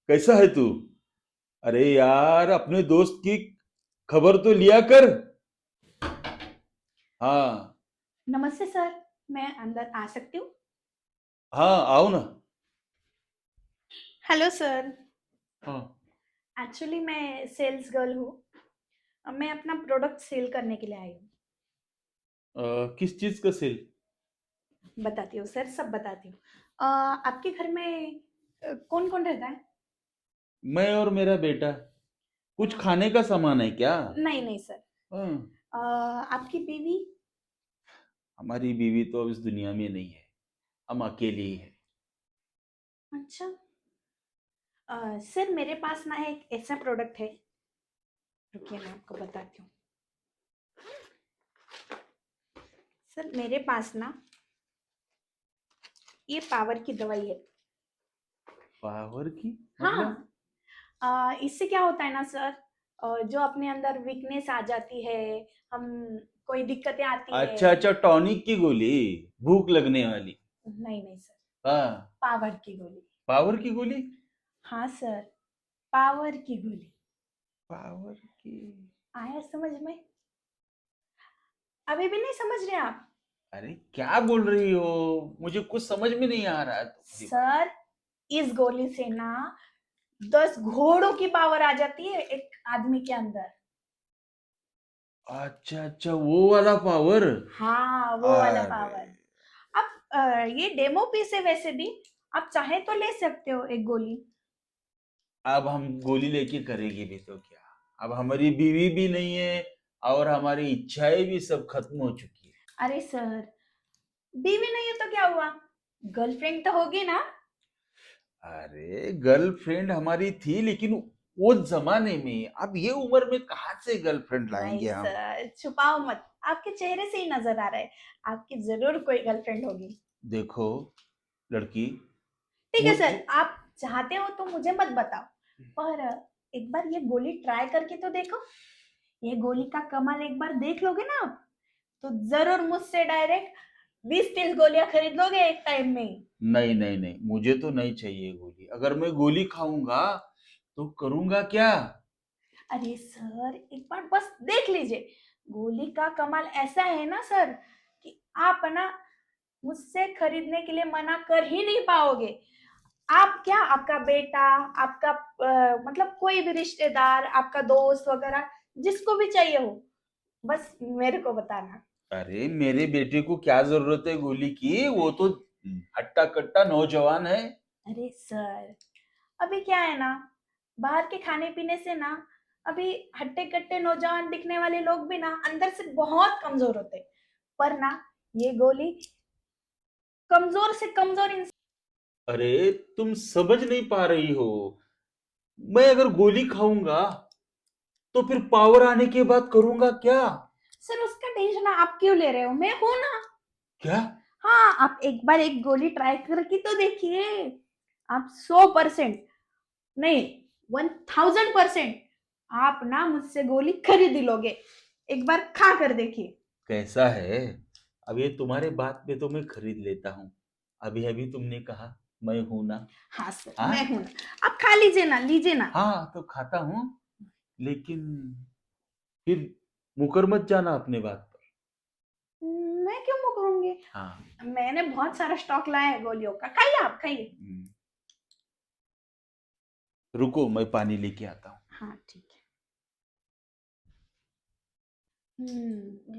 कैसा है तू? अरे यार, अपने दोस्त की खबर तो लिया कर। हाँ। नमस्ते सर, मैं अंदर आ सकती हूँ? हाँ, आओ ना। Hello sir. हाँ। एक्चुअली मैं सेल्स गर्ल हूँ। मैं अपना प्रोडक्ट सेल करने के लिए आई हूँ। किस चीज का सेल? बताती हूँ सर, सब बताती हूँ। आपके घर में कौन कौन रहता है? मैं और मेरा बेटा। कुछ अ, खाने का सामान है क्या? नहीं नहीं सर। हाँ। आपकी बीवी? हमारी बीवी तो अब इस दुनिया में नहीं है। हम अकेले ही हैं। अच्छा। सर मेरे पास ना एक ऐसा प्रोडक्ट है, रुकिए मैं आपको बताती हूँ। सर मेरे पास ना ये पावर की दवाई है। पावर की मतलब? हाँ। इससे क्या होता है ना सर, जो अपने अंदर वीकनेस आ जाती है, हम कोई दिक्कतें आती है। अच्छा अच्छा, टॉनिक की गोली। भूख लगने वाली। नहीं नहीं सर, हाँ। पावर की गोली। पावर की गोली। हाँ सर, पावर की गोली। पावर की। आया समझ में? अभी भी नहीं समझ रहे आप? अरे क्या बोल रही हो? मुझे कुछ समझ में नहीं आ रहा है तुम्हारी बात। सर इस गोली से ना 10 घोड़ों की पावर आ जाती है एक आदमी के अंदर। अच्छा अच्छा, वो वाला पावर। हाँ वो वाला अरे, पावर। आप ये डेमो पीस है वैसे भी, आप चाहे तो ले सकते हो एक गोली। अब हम गोली लेके करेंगे भी तो क्या? अब हमारी बीवी भी नहीं है और हमारी इच्छाएं भी सब खत्म हो चुकी अरे सर, बीवी नहीं है तो क्या हुआ, गर्लफ्रेंड तो होगी ना? है। अरे, गर्लफ्रेंड हमारी थी, लेकिन वो जमाने में, अब ये उम्र में कहाँ से गर्लफ्रेंड नहीं लाएंगे हम? सर, छुपाओ मत, आपके चेहरे से ही नजर आ रहा है, आपकी जरूर कोई गर्लफ्रेंड होगी। देखो लड़की, ठीक है मुझ सर, आप चाहते हो तो मुझे मत बताओ, पर एक बार ये गोली ट्राई करके तो देखो। ये गोली का कमाल एक बार देख लोगे ना आप, तो जरूर मुझसे डायरेक्ट 20-30 गोलियां खरीद लोगे एक टाइम में ही। नहीं नहीं नहीं, मुझे तो नहीं चाहिए गोली। अगर मैं गोली खाऊंगा तो करूंगा क्या? अरे सर एक बार बस देख लीजिए, गोली का कमाल ऐसा है ना सर, कि आप ना मुझसे खरीदने के लिए मना कर ही नहीं पाओगे। आप क्या, आपका बेटा, आपका मतलब कोई भी रिश्तेदार, आपका दोस्त वगैरह, जिसको भी चाहिए हो, बस मेरे को बताना। अरे, मेरे बेटे को क्या जरूरत है गोली की? वो तो हट्टा कट्टा नौजवान है। अरे सर, अभी क्या है ना, बाहर के खाने पीने से ना, अभी हट्टे कट्टे नौजवान दिखने वाले लोग भी ना अंदर से बहुत कमजोर होते हैं। पर ना ये गोली कमजोर से कमजोर इंसान। अरे, तुम समझ नहीं पा रही हो। मैं अगर गोली खाऊंगा तो फिर पावर आने के बाद करूंगा क्या? सर उसका टेंशन आप क्यों ले रहे हो, मैं हूं ना। क्या? हाँ, आप एक बार एक गोली ट्राई करके तो देखिए। आप 100% नहीं, 1000% आप ना मुझसे गोली खरीद ही लोगे। एक बार खा कर देखिए। कैसा है? अब ये तुम्हारे बात पे तो मैं खरीद लेता हूँ। अभी अभी तुमने कहा मैं हूं ना। हाँ सर, हाँ। मैं हूं ना, आप खा लीजिए ना, लीजिए ना। हाँ तो खाता हूँ, लेकिन फिर मुकर मत जाना अपने बात पर। मैं क्यों मुकरूंगी? हाँ। मैंने बहुत सारा स्टॉक लाया है गोलियों का, खाइए आप खाइए। रुको, मैं पानी लेके आता हूँ। हाँ ठीक है।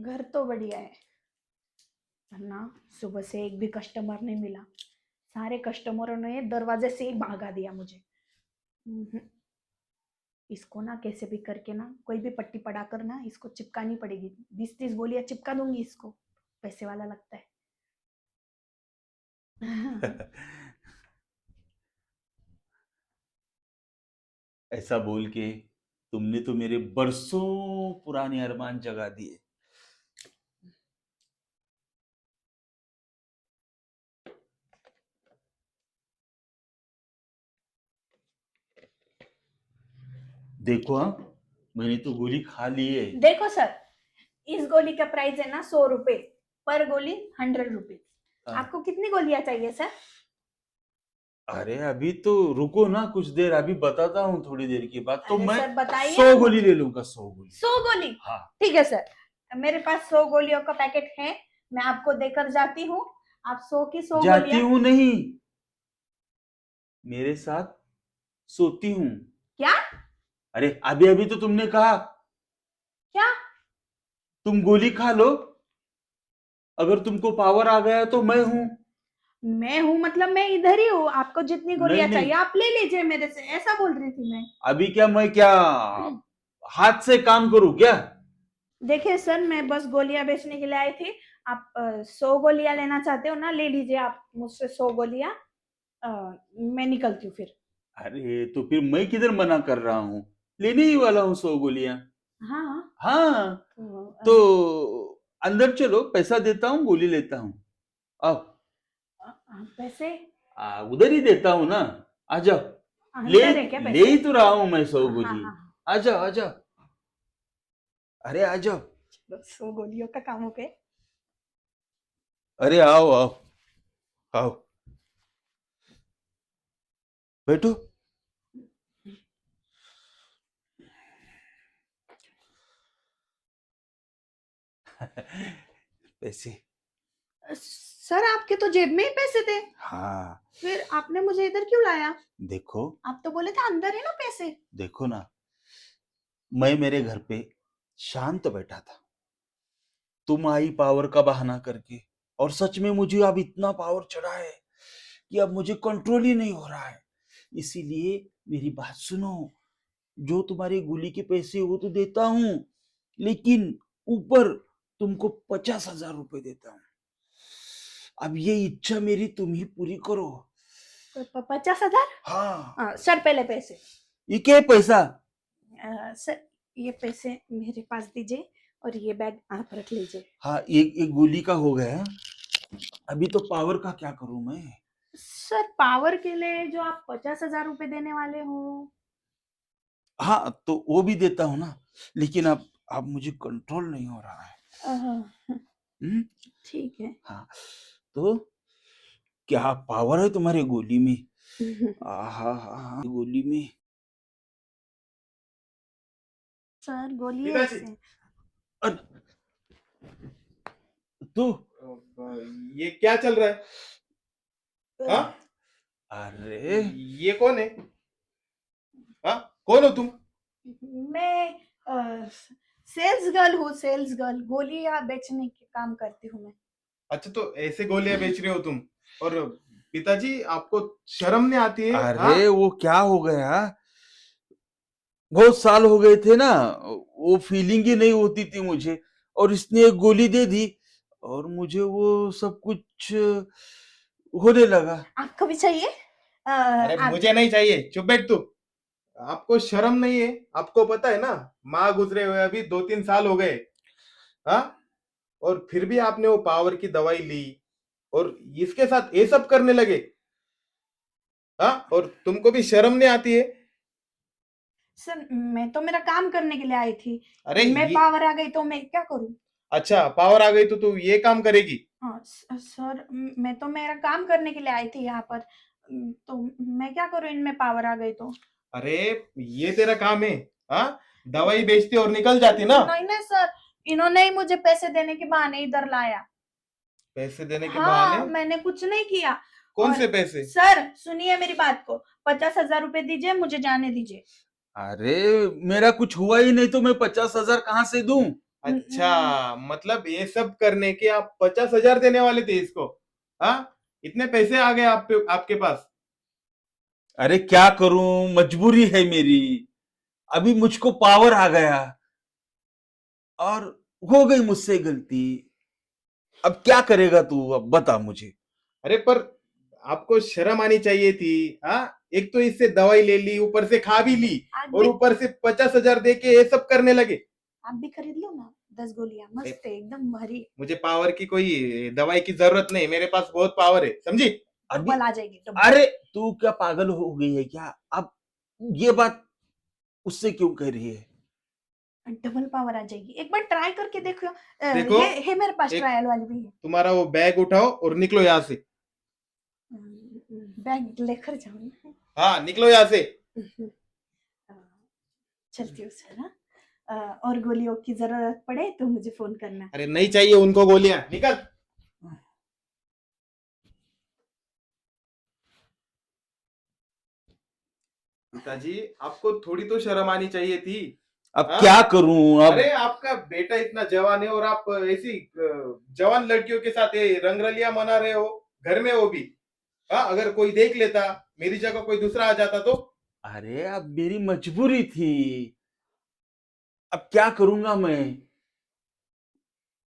घर तो बढ़िया है, वरना सुबह से एक भी कस्टमर नहीं मिला। सारे कस्टमरों ने दरवाजे से ही भागा दिया मुझे। हम्म, इसको ना कैसे भी करके ना कोई भी पट्टी पड़ा कर ना इसको चिपकानी पड़ेगी, 20-30 गोलियां चिपका दूंगी इसको, पैसे वाला लगता है। ऐसा बोल के तुमने तो मेरे बरसों पुराने अरमान जगा दिए। देखो, हाँ, मैंने तो गोली खा ली है। देखो सर, इस गोली का प्राइस है ना 100 रुपए, पर गोली 100 रुपीज। हाँ। आपको कितनी गोलियां चाहिए सर? अरे अभी तो रुको ना कुछ देर, अभी बताता हूँ थोड़ी देर के बाद। तो अरे मैं सर बताइए 100 ना गोली मुझे। ले लूंगा, 100 गोली। 100 गोली? हाँ। ठीक है सर, मेरे पास 100 गोलियों का पैकेट है, मैं आपको देकर जाती हूँ। आप 100 की 100 जाती गोलियां। हूँ नहीं, मेरे साथ सोती हूँ। क्या? अरे अभी अभी तो तुमने कहा क्या? तुम गोली खा लो, अगर तुमको पावर आ गया तो मैं हूं। मैं हूँ मतलब मैं इधर ही हूँ, आपको जितनी नहीं गोलियां नहीं, चाहिए आप ले लीजिए मेरे से, ऐसा बोल रही थी मैं। अभी क्या मैं क्या हाथ से काम करूं क्या? देखिए सर, मैं बस गोलियां बेचने के लिए आई थी। आप 100 गोलियां लेना चाहते हो ना, ले लीजिए आप मुझसे 100 गोलियां। मैं निकलती हूँ फिर। अरे तो फिर मैं किधर मना कर रहा हूँ, लेने ही वाला हूँ 100 गोलियां। हाँ हाँ। हाँ, तो, तो अंदर चलो, पैसा देता हूँ, गोली लेता हूँ। आओ। पैसे? उधर ही देता हूँ ना, आ जाओ। ले अंदर है क्या ले पैसे? ही तो रहा हूँ मैं 100 हाँ हाँ गोली। हाँ। आ जाओ आ जाओ, अरे आ जाओ। चलो, 100 गोलियों का काम हो गया। अरे आओ आओ आओ, बैठो। पैसे। सर आपके तो जेब में ही पैसे थे, हाँ, फिर आपने मुझे इधर क्यों लाया? देखो आप तो बोले थे अंदर है ना पैसे। देखो ना, मैं मेरे घर पे शांत बैठा था, तुम आई पावर का बहाना करके, और सच में मुझे अब इतना पावर चढ़ा है कि अब मुझे कंट्रोल ही नहीं हो रहा है। इसीलिए मेरी बात सुनो, जो तुम्हारी गोली के पैसे वो तो देता हूं, लेकिन ऊपर तुमको 50,000 रुपए देता हूं। अब ये इच्छा मेरी तुम ही पूरी करो। 50,000? हाँ। सर पहले पैसे। ये क्या पैसा? सर ये पैसे मेरे पास दीजिए और ये बैग आप रख लीजिए। हाँ, एक गोली का हो गया, अभी तो पावर का क्या करूं मैं? सर पावर के लिए जो आप 50,000 रुपए देने वाले हो। हाँ तो वो भी देता हूँ ना, लेकिन अब मुझे कंट्रोल नहीं हो रहा है। अह, हम्म। ठीक है। हाँ, तो क्या पावर है तुम्हारी गोली में? आहा हा, गोली में। सर बोलिए पिताजी। ऐसे। अर- तू। ये क्या चल रहा है? हाँ? अरे ये कौन है? हाँ? कौन हो तुम? मैं सेल्स गर्ल हूँ, सेल्स गर्ल, गोलियां बेचने के काम करती हूँ मैं। अच्छा, तो ऐसे गोलियां बेच रहे हो तुम? और पिताजी, आपको शर्म नहीं आती है? हाँ? अरे वो क्या हो गया, बहुत साल हो गए थे ना, वो फीलिंग ही नहीं होती थी मुझे, और इसने एक गोली दे दी और मुझे वो सब कुछ होने लगा। आपको भी चाहिए? अरे आप। मुझे नहीं चाहिए, चुप बैठ तू। आपको शर्म नहीं है? आपको पता है ना, माँ गुजरे हुए अभी 2-3 साल हो गए। हाँ? और फिर भी आपने वो पावर की दवाई ली और इसके साथ ये सब करने लगे। हाँ? और तुमको भी शर्म नहीं आती है? सर मैं तो मेरा काम करने के लिए आई थी, अरे इनमें ये पावर आ गई तो मैं क्या करूं? अच्छा, पावर आ गई तो तू ये काम करेगी? हाँ सर, मैं तो मेरा काम करने के लिए आई थी यहाँ पर, तो मैं क्या करूं इनमें पावर आ गई तो? अरे ये तेरा काम है? हाँ? दवाई बेचती और निकल जाती ना? नहीं नहीं सर, इन्होंने ही मुझे पैसे देने के बहाने इधर लाया। पैसे देने के बहाने? हाँ, मैंने कुछ नहीं किया। कौन और से पैसे? सर सुनिए मेरी बात को, 50,000 रुपए दीजिए, मुझे जाने दीजिए। अरे मेरा कुछ हुआ ही नहीं तो मैं 50,000 कहाँ से दूं? अच्छा, मतलब ये सब करने के आप 50,000 देने वाले थे इसको? हाँ? इतने पैसे आ गए आप पे, आपके पास? अरे क्या करूं, मजबूरी है मेरी, अभी मुझको पावर आ गया और हो गई मुझसे गलती। अब क्या करेगा तू, अब बता मुझे। अरे पर आपको शर्म आनी चाहिए थी। हाँ? एक तो इससे दवाई ले ली, ऊपर से खा भी ली, आप और भी ऊपर से 50,000 दे के ये सब करने लगे। आप भी खरीद लो ना 10 गोलियां, मस्त है एकदम भरी। मुझे पावर की कोई दवाई की जरूरत नहीं, मेरे पास बहुत पावर है, समझी? अभी डबल आ जाएगी, डबल। अरे तू क्या पागल हो गई है क्या? अब ये बात उससे क्यों कह रही है? डबल पावर आ जाएगी, एक बार ट्राई करके देखो। देखो, है मेरे पास एक ट्रायल वाली भी है। तुम्हारा वो बैग उठाओ और निकलो यहाँ से। बैग लेकर जाऊं ना। हाँ निकलो यहाँ से। अ, चलती हूँ सर। हाँ? और गोलियों की जरूरत पड़े तो मुझे फोन करना। अरे नहीं चाहिए उनको गोलियां, निकल। पिताजी आपको थोड़ी तो शर्म आनी चाहिए थी। अब हाँ? क्या करूं अब? अरे आपका बेटा इतना जवान है और आप ऐसी जवान लड़कियों के साथ ये रंगरलिया मना रहे हो, घर में वो भी। हाँ अगर कोई देख लेता, मेरी जगह कोई दूसरा आ जाता तो। अरे अब मेरी मजबूरी थी, अब क्या करूंगा मैं?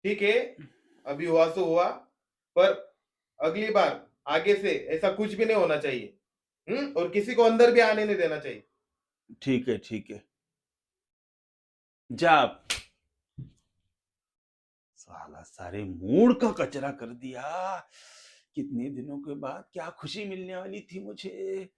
ठीक है, अभी हुआ सो हुआ, पर अगली बार आगे से ऐसा कुछ भी नहीं होना चाहिए। और किसी को अंदर भी आने नहीं देना चाहिए। ठीक है ठीक है, जा। साला सारे मूड का कचरा कर दिया। कितने दिनों के बाद क्या खुशी मिलने वाली थी मुझे।